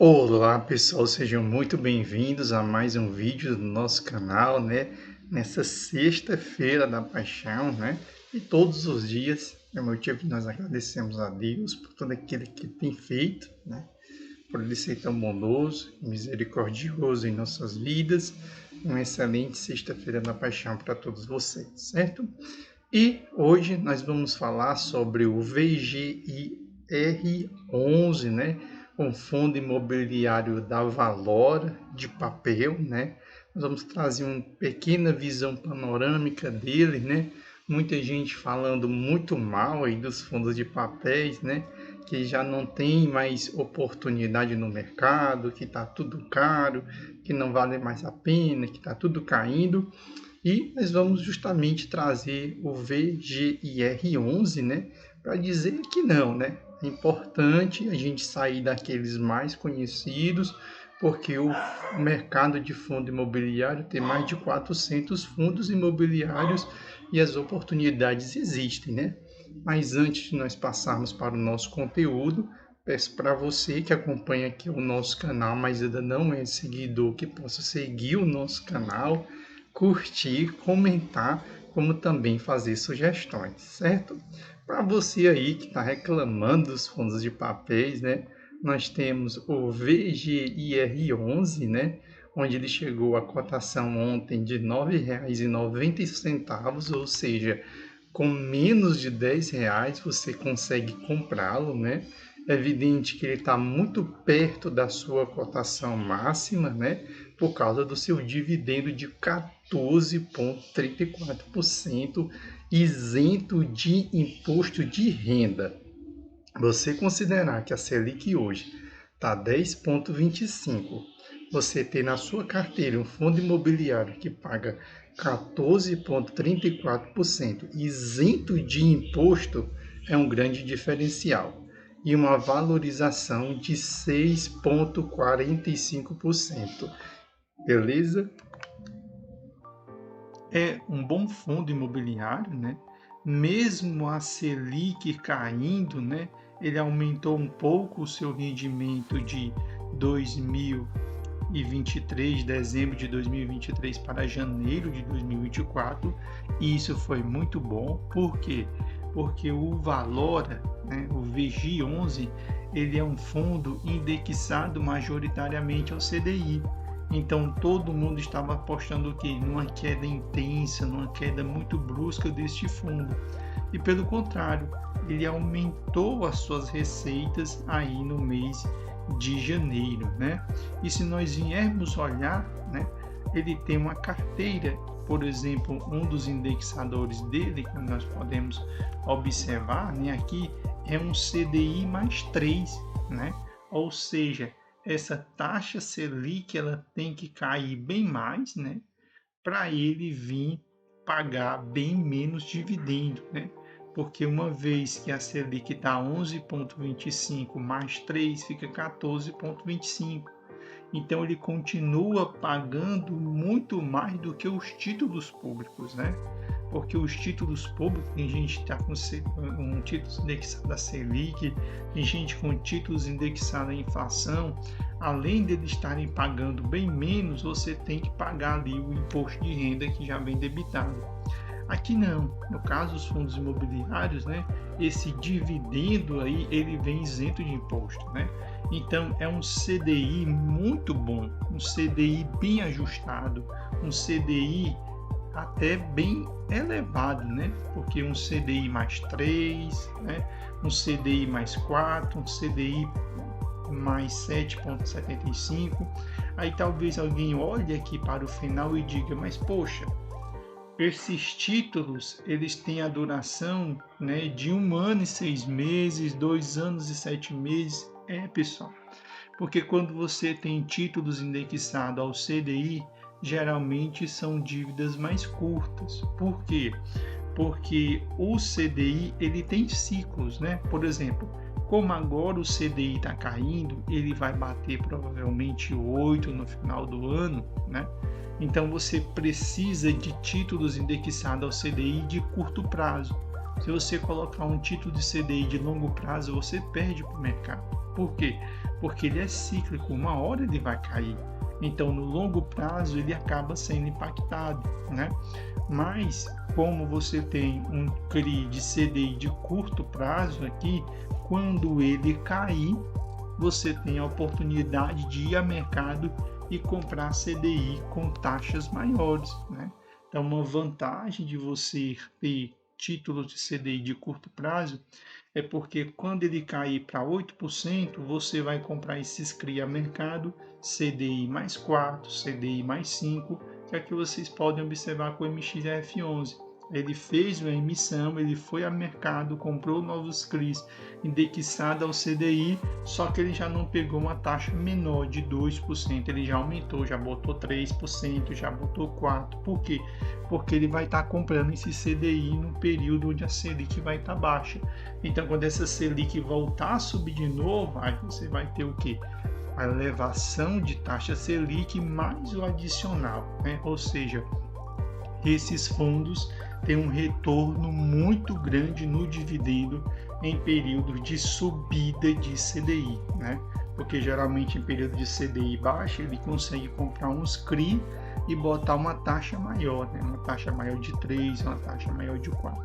Olá pessoal, sejam muito bem-vindos a mais um vídeo do nosso canal, né? Nessa sexta-feira da paixão, né? E todos os dias é motivo que nós agradecemos a Deus por tudo aquilo que Ele tem feito, né? Por Ele ser tão bondoso e misericordioso em nossas vidas. Uma excelente sexta-feira da paixão para todos vocês, certo? E hoje nós vamos falar sobre o VGIR11, né? Um fundo imobiliário da Valora de papel, né? Nós vamos trazer uma pequena visão panorâmica dele, né? Muita gente falando muito mal aí dos fundos de papéis, né? Que já não tem mais oportunidade no mercado, que está tudo caro, que não vale mais a pena, que está tudo caindo. E nós vamos justamente trazer o VGIR11, né, para dizer que não, né? É importante a gente sair daqueles mais conhecidos, porque o mercado de fundo imobiliário tem mais de 400 fundos imobiliários e as oportunidades existem, né? Mas antes de nós passarmos para o nosso conteúdo, peço para você que acompanha aqui o nosso canal, mas ainda não é seguidor, que possa seguir o nosso canal, curtir, comentar, como também fazer sugestões, certo? Para você aí que está reclamando dos fundos de papéis, né? Nós temos o VGIR11, né? Onde ele chegou a cotação ontem de R$ 9,90, ou seja, com menos de R$ 10 você consegue comprá-lo, né? É evidente que ele está muito perto da sua cotação máxima, né? Por causa do seu dividendo de 14,34% isento de imposto de renda. Você considerar que a Selic hoje está 10,25%, você ter na sua carteira um fundo imobiliário que paga 14,34% isento de imposto, é um grande diferencial. E uma valorização de 6,45%. Beleza? É um bom fundo imobiliário, né? Mesmo a Selic caindo, né? Ele aumentou um pouco o seu rendimento de 2023, dezembro de 2023 para janeiro de 2024, e isso foi muito bom. Por quê? Porque o Valora, né, o VG11, ele é um fundo indexado majoritariamente ao CDI. Então todo mundo estava apostando o quê? Numa queda intensa, numa queda muito brusca deste fundo. E pelo contrário, ele aumentou as suas receitas aí no mês de janeiro, né? E se nós viermos olhar, né, ele tem uma carteira, por exemplo, um dos indexadores dele, que nós podemos observar, né, aqui é um CDI mais 3, né? Ou seja, essa taxa Selic ela tem que cair bem mais, né, para ele vir pagar bem menos dividendo, né? Porque uma vez que a Selic está 11,25 mais 3 fica 14,25. Então ele continua pagando muito mais do que os títulos públicos, né? Porque os títulos públicos, tem gente que está com um título indexado a Selic, tem gente com títulos indexados à inflação, além de eles estarem pagando bem menos, você tem que pagar ali o imposto de renda que já vem debitado. Aqui não, no caso dos fundos imobiliários, né, esse dividendo aí, ele vem isento de imposto, né? Então é um CDI muito bom, um CDI bem ajustado, um CDI até bem elevado, né? Porque um CDI mais 3, né? Um CDI mais 4, um CDI mais 7,75. Aí talvez alguém olhe aqui para o final e diga, mas poxa, esses títulos eles têm a duração, né, de 1 ano e 6 meses, 2 anos e 7 meses. Pessoal, porque quando você tem títulos indexados ao CDI, geralmente são dívidas mais curtas. Por quê? Porque o CDI ele tem ciclos, né? Por exemplo, como agora o CDI está caindo, ele vai bater provavelmente 8 no final do ano, né? Então você precisa de títulos indexados ao CDI de curto prazo. Se você colocar um título de CDI de longo prazo, você perde para o mercado. Por quê? Porque ele é cíclico, uma hora ele vai cair. Então, no longo prazo, ele acaba sendo impactado, né? Mas, como você tem um CRI de CDI de curto prazo aqui, quando ele cair, você tem a oportunidade de ir ao mercado e comprar CDI com taxas maiores, né? Então, uma vantagem de você ter títulos de CDI de curto prazo é porque quando ele cair para 8%, você vai comprar esses CRI a mercado, CDI mais 4, CDI mais 5, que é que vocês podem observar com o MXRF11. Ele fez uma emissão, ele foi ao mercado, comprou novos CRIs indexados ao CDI, só que ele já não pegou uma taxa menor de 2%, ele já aumentou, já botou 3%, já botou 4%. Por quê? Porque ele vai estar comprando esse CDI no período onde a Selic vai estar baixa. Então, quando essa Selic voltar a subir de novo, aí você vai ter o quê? A elevação de taxa Selic mais o adicional, né? Ou seja, esses fundos têm um retorno muito grande no dividendo em períodos de subida de CDI, né? Porque geralmente em período de CDI baixo ele consegue comprar uns CRI e botar uma taxa maior, né? Uma taxa maior de 3, uma taxa maior de 4.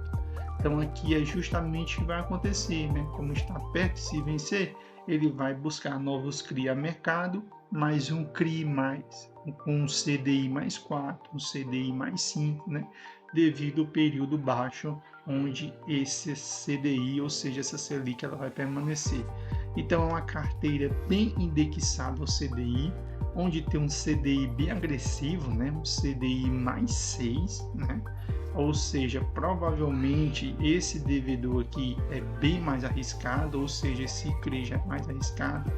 Então aqui é justamente o que vai acontecer, né? Como está perto de se vencer, ele vai buscar novos CRI a mercado, mais um CRI mais, com um CDI mais 4, um CDI mais 5, né? Devido ao período baixo onde esse CDI, ou seja, essa Selic, ela vai permanecer. Então é uma carteira bem indexada ao CDI, onde tem um CDI bem agressivo, né? Um CDI mais 6, né? Ou seja, provavelmente esse devedor aqui é bem mais arriscado, ou seja, esse CRI já é mais arriscado.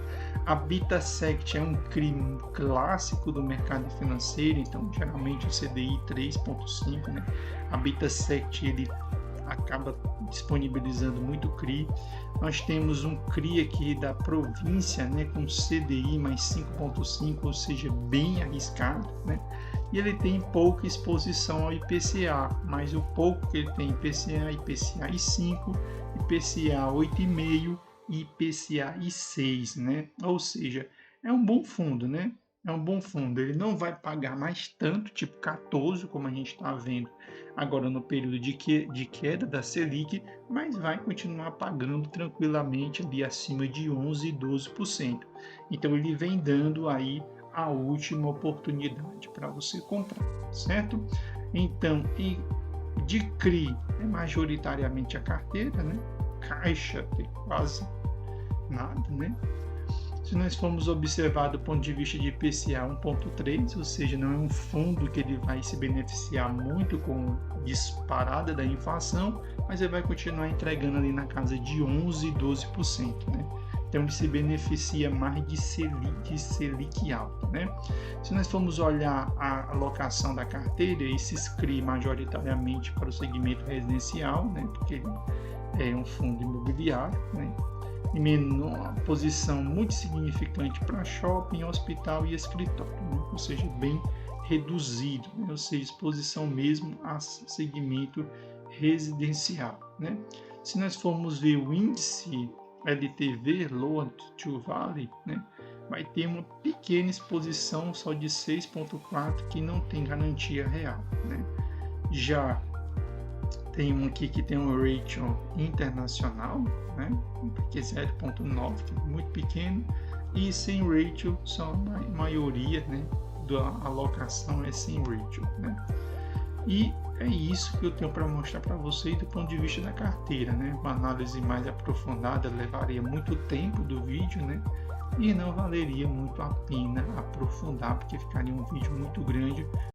A BitaSect é um CRI clássico do mercado financeiro, então geralmente o CDI 3.5, né? A BitaSect ele acaba disponibilizando muito CRI. Nós temos um CRI aqui da província, né, com CDI mais 5.5, ou seja, bem arriscado, né? E ele tem pouca exposição ao IPCA, mas o pouco que ele tem IPCA, IPCA e 5, IPCA 8,5 e IPCA e 6, né? Ou seja, é um bom fundo, né? É um bom fundo, ele não vai pagar mais tanto, tipo 14, como a gente está vendo agora no período de queda da Selic, mas vai continuar pagando tranquilamente ali acima de 11% e 12%. Então ele vem dando aí a última oportunidade para você comprar, certo? Então, e de CRI é majoritariamente a carteira, né? Caixa tem quase nada, né? Se nós formos observar do ponto de vista de IPCA 1.3, ou seja, não é um fundo que ele vai se beneficiar muito com a disparada da inflação, mas ele vai continuar entregando ali na casa de 11% e 12%, né? Então ele se beneficia mais de Selic alta, né? Se nós formos olhar a alocação da carteira, esses CRI majoritariamente para o segmento residencial, né? Porque ele é um fundo imobiliário, né? E menor posição muito significante para shopping, hospital e escritório, né? Ou seja, bem reduzido, né? Ou seja, exposição mesmo a segmento residencial, né? Se nós formos ver o índice LTV, Loan to Value, né, vai ter uma pequena exposição só de 6,4 que não tem garantia real, né? Já tem um aqui que tem um ratio internacional, né, que é 0,9, que é muito pequeno, e sem ratio, só a maioria, né, da alocação é sem ratio, né? E é isso que eu tenho para mostrar para vocês do ponto de vista da carteira, né? Uma análise mais aprofundada levaria muito tempo do vídeo, né? E não valeria muito a pena aprofundar, porque ficaria um vídeo muito grande.